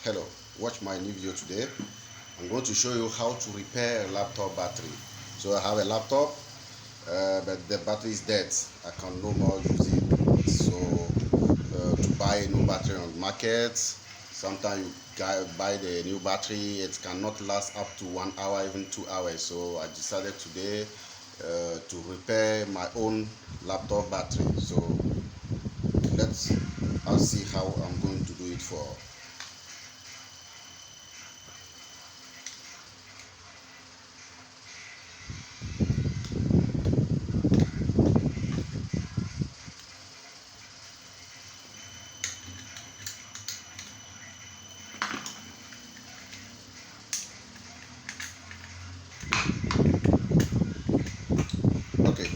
Hello, watch my new video today. I'm going to show you how to repair a laptop battery. So I have a laptop, but the battery is dead. I can no more use it. So to buy a new battery on the market, sometimes you buy the new battery, it cannot last up to 1 hour, even 2 hours. So I decided today to repair my own laptop battery. So I'll see how I'm going to do it for. Okay,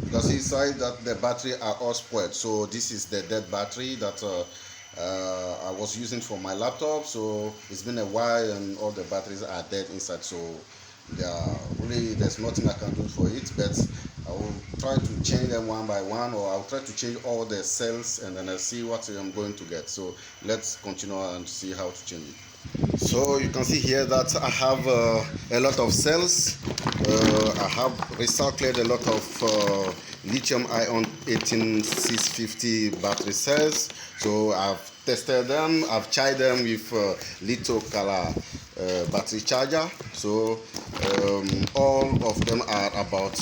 because inside that the battery are all spoiled. So this is the dead battery that I was using for my laptop. So it's been a while and all the batteries are dead inside. So there's nothing I can do for it. But I will try to change them one by one, or I'll try to change all the cells, and then I'll see what I'm going to get. So let's continue and see how to change it. So you can see here that I have a lot of cells. I have recycled a lot of lithium ion 18650 battery cells. So I've tested them, I've charged them with litho color battery charger. So all of them are about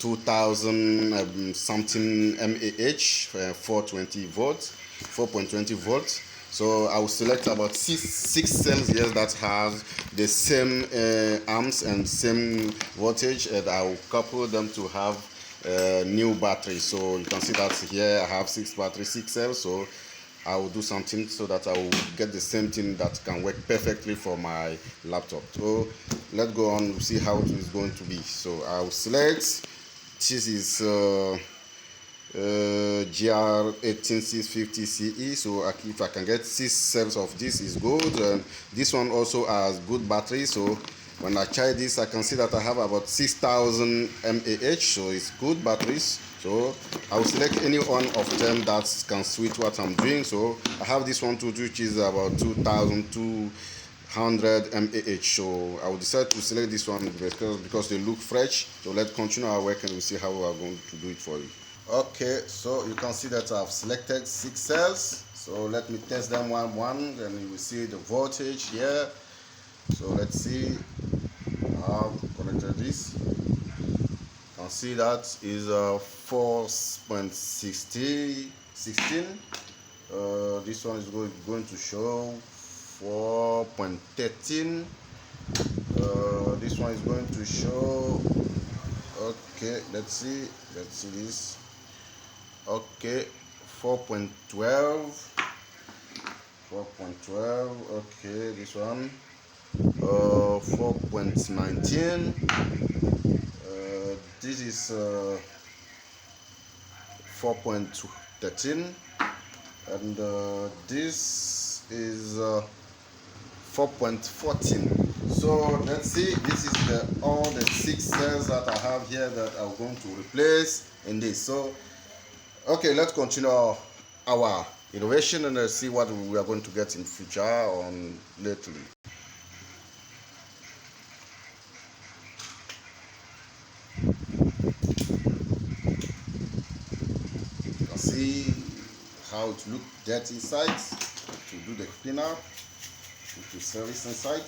2000 something mAh, 420 volts, 4.20 volts. So I will select about six cells here that have the same amps and same voltage, and I will couple them to have new battery. So you can see that here I have 6 cells. So I will do something so that I will get the same thing that can work perfectly for my laptop. So let's go on and see how it is going to be. So I will select, this is GR18650CE. So if I can get 6 cells of this is good, and this one also has good battery. So when I charge this, I can see that I have about 6000 mAh, so it's good batteries. So I will select any one of them that can suit what I'm doing. So I have this one too, which is about 2200 mAh. So I will decide to select this one because they look fresh. So let's continue our work and we'll see how we are going to do it for you. Okay, so you can see that I've selected 6 cells. So let me test them one by one, then you will see the voltage here. So let's see. I've connected this. You can see that is 4.16. This one is going to show 4.13. This one is going to show, okay, let's see this. Okay, 4.12. Okay, this one 4.19. This is 4.13, and this is 4.14. So let's see, this is all the 6 cells that I have here that I'm going to replace in this. So okay, let's continue our innovation and see what we are going to get in future on lately. You can see how it looks dirty inside. To do the cleanup, to service inside.